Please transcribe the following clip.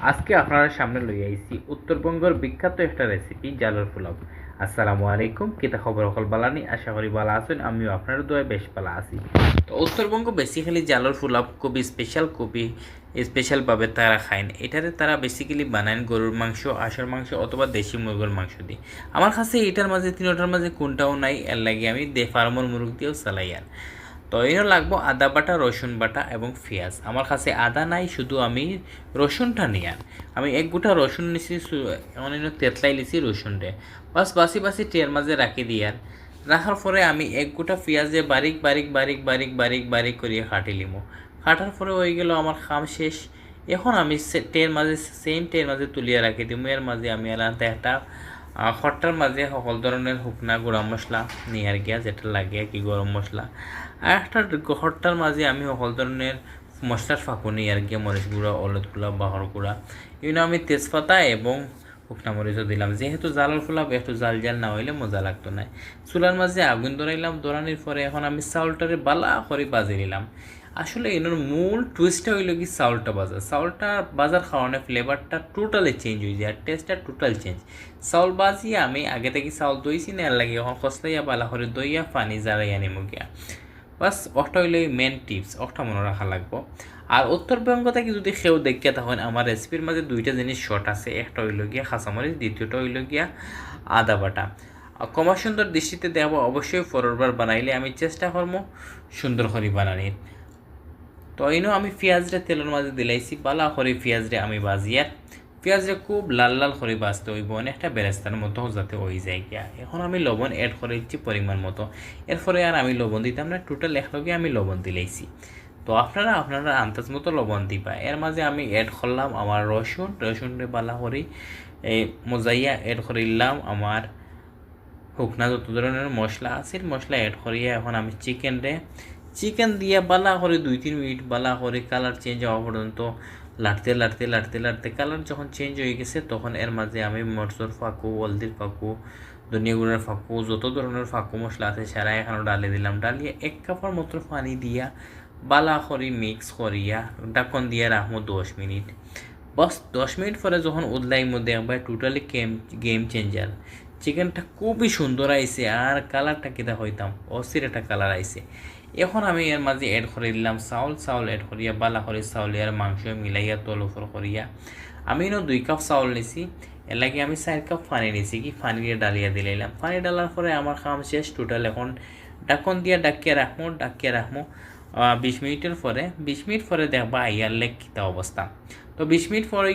আজকে আপনাদের সামনে লই আইছি উত্তরবঙ্গের বিখ্যাত একটা রেসিপি জালর পোলাও। আসসালামু আলাইকুম, কিতা খবর সকল বালানি? আশা করি ভালো আছেন, আমিও আপনার দোয়া বেশ ভালো আছি। তো উত্তরবঙ্গ বেসিক্যালি জালর পোলাও খুবই স্পেশালভাবে তারা খায়। এটারে তারা বেসিক্যালি বানায় গরুর মাংস, হাঁসের মাংস অথবা দেশি মুরগির মাংস দিয়ে। আমার কাছে এটার মাঝে তিনটার মাঝে কোনটাও নাই, এর লাগে আমি ফার্মর মুরগ দিয়েও চালাই। আর তো এর লাগবো আদা বাটা, রসুন বাটা এবং পেঁয়াজ। আমার কাছে আদা নাই, শুধু আমি রসুনটা নিয়ে আমি এক গোটা রসুন নিছি, অন্য তেতলাই লিছি রসুনটা বাস বাসি বাসি টের মাঝে রাখি দিই। আর রাখার পরে আমি এক গোটা পেঁয়াজে বারিক বারিক বারিক বারিক বারিক বারিক করিয়ে কাটি লিমো। কাটার পরে হয়ে গেল আমার কাম শেষ। এখন আমি টের মাঝে টের মাঝে তুলিয়ে রাখি দিব। এর মাঝে আমি আলাদা একটা খট্টার মাঝে সকল ধরনের শুকনা গুঁড়া মশলা নিয়ে গিয়া যেটা লাগে কি গরম মশলা, আর একটা খট্টার মাঝে আমি সকল ধরনের মশলার ফাঁকু নিয়ে গিয়া মরিচ গুঁড়া, হলুদ গুঁড়া, বাহর গুঁড়া, এগুলো আমি তেজপাতা এবং শুকনা মরিচও দিলাম। যেহেতু জালের ফুলাব একটু জাল জাল না হইলে মজা লাগতো না। চুলার মাঝে আগুন ধরাইলাম, ধরানির পরে এখন আমি চাউলটারে বালা করে বাজি নিলাম। আসলে এর মূল টুইস্টটা হইল কি চাউলটা বাজার খাওয়ানোর ফ্লেভারটা টোটালি চেঞ্জ হয়ে যায়, আর টেস্টটা টোটাল চেঞ্জ। চাউল বাজিয়ে আমি আগে থেকে চাউল দইছি না, এর লাগে এখন কষলাইয়া বালা করে দইয়া পানি জ্বালাইয়া নিমু গিয়া। বাস ওটা হইলে মেন টিপস, ওটা মনে রাখা লাগবো। আর উত্তরবঙ্গ থেকে যদি কেউ দেখিয়া তখন আমার রেসিপির মাঝে দুইটা জিনিস শর্ট আছে, একটা হইল গিয়া কাঁচামরিচ, দ্বিতীয়টা হইল গিয়া আদা বাটা। কমা সুন্দর দৃষ্টিতে দেখাবো, অবশ্যই পরেরবার বানাইলে আমি চেষ্টা করবো সুন্দর করে বানানির। তো এইনো আমি পেঁয়াজটা তেলের মাঝে দিলাইছি, বালা করে পেঁয়াজটা আমি বাজিয়ে পেঁয়াজটা খুব লাল লাল করে বাজতে হইব, অনেকটা বেরেস্তার মতো যাতে হয়ে যায় গিয়া। এখন আমি লবণ অ্যাড করে দিচ্ছি পরিমাণ মতো। এরপরে আর আমি লবণ দিতাম না, টোটাল একলগে আমি লবণ দিলাইছি। তো আপনারা আন্দাজ মতো লবণ দিবা। এর মাঝে আমি অ্যাড করলাম আমার রসুনটা বালা করে মজাইয়া অ্যাড করিলাম আমার শুকনা যত ধরনের মশলা আছে মশলা অ্যাড করিয়া এখন আমি চিকেন দিয়ে বালা করে 2-3 মিনিট বালা করে কালার চেঞ্জ হওয়া পর্যন্ত লাড়তে লাড়তে লাড়তে লাড়তে কালার যখন চেঞ্জ হয়ে গেছে তখন এর মাঝে আমি মরচর ফাঁকু, হলদির ফাঁকু, ধনিয়া গুঁড়ার ফাঁকু, যত ধরনের ফাঁকু মশলা আছে সারা এখানে ডালে দিলাম। ডালিয়ে 1 কাপের মতো পানি দিয়া বালা করে মিক্স করিয়া ঢাকন দিয়ে রাখবো 10 মিনিট। বাস 10 মিনিট পরে যখন উদলাই মধ্যে একবার টোটালি গেম চেঞ্জার। চিকেনটা খুবই সুন্দর আইছে, আর কালারটা কিতা হইতাম অস্থির একটা কালার আইছে। এখন আমি এর মাঝে অ্যাড করে দিলাম চাউল অ্যাড করিয়া বালা করে চাউল আর মাংস মিলাইয়া তল উপর করিয়া আমি 2 কাপ চাউল নিছি। এর লাগে আমি 4 কাপ পানি নিছি, কি পানি দিয়ে ডালিয়া দিলাইলাম। পানি ডালার পরে আমার কাম শেষ। টোটাল এখন ঢাকন দিয়া ডাকিয়ে রাখবো 20 মিনিটের পরে। 20 মিনিট পরে দেখবা আইয়ার লেগ কিতা অবস্থা। তো 20 মিনিট পরে